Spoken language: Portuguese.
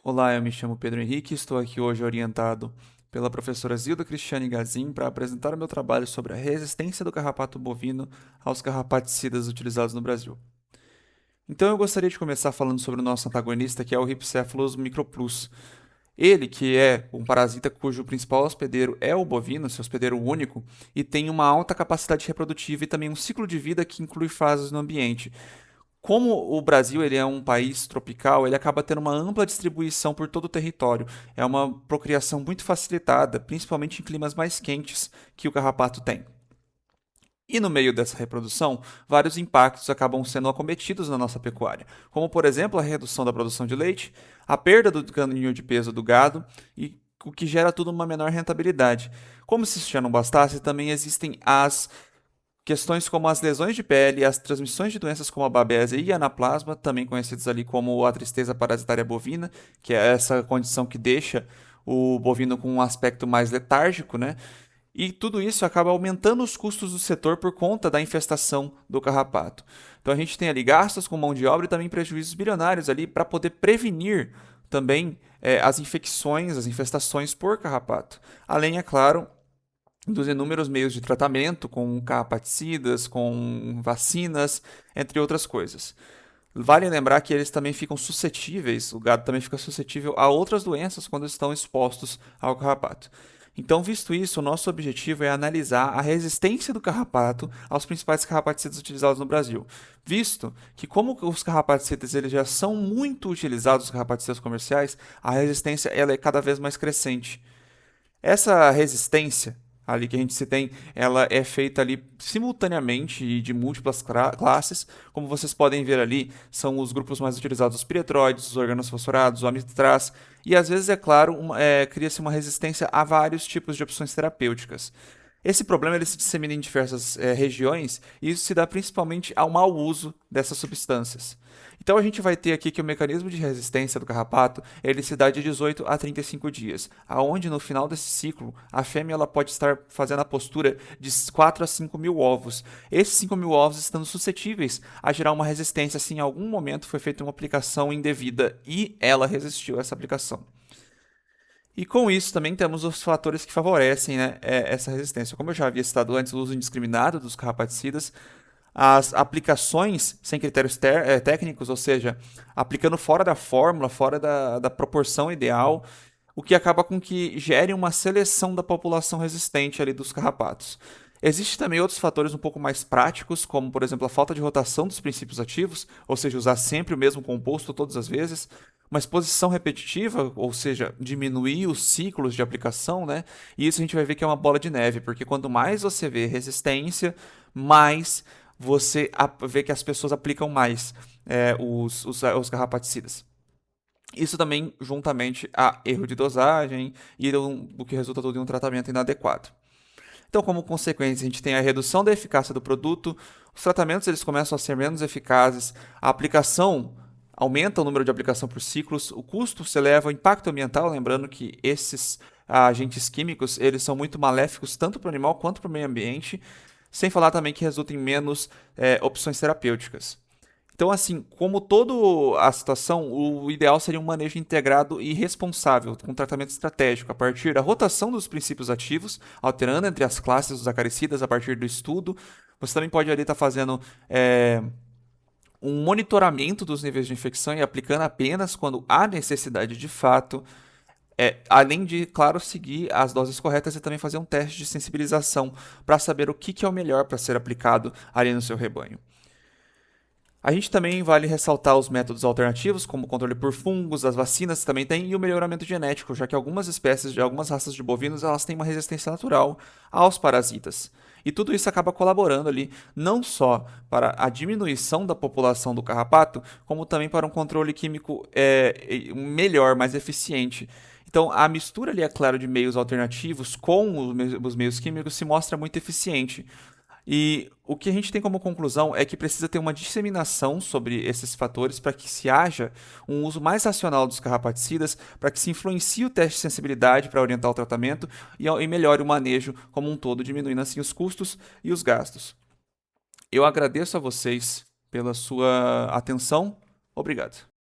Olá, eu me chamo Pedro Henrique e estou aqui hoje orientado pela professora Zilda Cristiane Gazin para apresentar o meu trabalho sobre a resistência do carrapato bovino aos carrapaticidas utilizados no Brasil. Então eu gostaria de começar falando sobre o nosso antagonista, que é o Rhipicephalus microplus. Ele, que é um parasita cujo principal hospedeiro é o bovino, seu hospedeiro único, e tem uma alta capacidade reprodutiva e também um ciclo de vida que inclui fases no ambiente. Como o Brasil ele é um país tropical, ele acaba tendo uma ampla distribuição por todo o território. É uma procriação muito facilitada, principalmente em climas mais quentes que o carrapato tem. E no meio dessa reprodução, vários impactos acabam sendo acometidos na nossa pecuária, como por exemplo a redução da produção de leite, a perda do ganho de peso do gado e o que gera tudo uma menor rentabilidade. Como se isso já não bastasse, também existem as questões como as lesões de pele, as transmissões de doenças como a babésia e anaplasma, também conhecidas ali como a tristeza parasitária bovina, que é essa condição que deixa o bovino com um aspecto mais letárgico, né? E tudo isso acaba aumentando os custos do setor por conta da infestação do carrapato. Então a gente tem ali gastos com mão de obra e também prejuízos bilionários ali para poder prevenir também as infecções, as infestações por carrapato. Além, é claro, dos inúmeros meios de tratamento, com carrapaticidas, com vacinas, entre outras coisas. Vale lembrar que eles também ficam suscetíveis, o gado também fica suscetível a outras doenças quando estão expostos ao carrapato. Então, visto isso, o nosso objetivo é analisar a resistência do carrapato aos principais carrapaticidas utilizados no Brasil, visto que como os carrapaticidas eles já são muito utilizados, os carrapaticidas comerciais, a resistência ela é cada vez mais crescente. Essa resistência ali que a gente se tem, ela é feita ali simultaneamente e de múltiplas classes. Como vocês podem ver ali, são os grupos mais utilizados, os piretróides, os organofosforados, o amitraz, e às vezes, é claro, cria-se uma resistência a vários tipos de opções terapêuticas. Esse problema ele se dissemina em diversas regiões e isso se dá principalmente ao mau uso dessas substâncias. Então a gente vai ter aqui que o mecanismo de resistência do carrapato ele se dá de 18 a 35 dias, aonde no final desse ciclo a fêmea ela pode estar fazendo a postura de 4 a 5 mil ovos. Esses 5 mil ovos estando suscetíveis a gerar uma resistência se em algum momento foi feita uma aplicação indevida e ela resistiu a essa aplicação. E com isso também temos os fatores que favorecem, né, essa resistência. Como eu já havia citado antes, o uso indiscriminado dos carrapaticidas, as aplicações sem critérios técnicos, ou seja, aplicando fora da fórmula, fora da proporção ideal, o que acaba com que gere uma seleção da população resistente ali dos carrapatos. Existem também outros fatores um pouco mais práticos, como por exemplo a falta de rotação dos princípios ativos, ou seja, usar sempre o mesmo composto todas as vezes, uma exposição repetitiva, ou seja, diminuir os ciclos de aplicação, né? E isso a gente vai ver que é uma bola de neve, porque quanto mais você vê resistência, mais você vê que as pessoas aplicam mais os carrapaticidas. Isso também juntamente a erro de dosagem e o que resulta tudo em um tratamento inadequado. Então, como consequência, a gente tem a redução da eficácia do produto, os tratamentos eles começam a ser menos eficazes, a aplicação aumenta o número de aplicação por ciclos, o custo se eleva, o impacto ambiental, lembrando que esses agentes químicos eles são muito maléficos tanto para o animal quanto para o meio ambiente, sem falar também que resulta em menos opções terapêuticas. Então, assim, como toda a situação, o ideal seria um manejo integrado e responsável, com tratamento estratégico, a partir da rotação dos princípios ativos, alterando entre as classes dos acaricidas a partir do estudo. Você também pode ali estar fazendo um monitoramento dos níveis de infecção e aplicando apenas quando há necessidade de fato. Além de, claro, seguir as doses corretas e também fazer um teste de sensibilização para saber o que é o melhor para ser aplicado ali no seu rebanho. A gente também vale ressaltar os métodos alternativos, como o controle por fungos, as vacinas também tem, e o melhoramento genético, já que algumas espécies de algumas raças de bovinos elas têm uma resistência natural aos parasitas. E tudo isso acaba colaborando ali não só para a diminuição da população do carrapato, como também para um controle químico melhor, mais eficiente. Então, a mistura ali, é claro, de meios alternativos com os meios químicos se mostra muito eficiente. E o que a gente tem como conclusão é que precisa ter uma disseminação sobre esses fatores para que se haja um uso mais racional dos carrapaticidas, para que se influencie o teste de sensibilidade para orientar o tratamento e melhore o manejo como um todo, diminuindo assim os custos e os gastos. Eu agradeço a vocês pela sua atenção. Obrigado.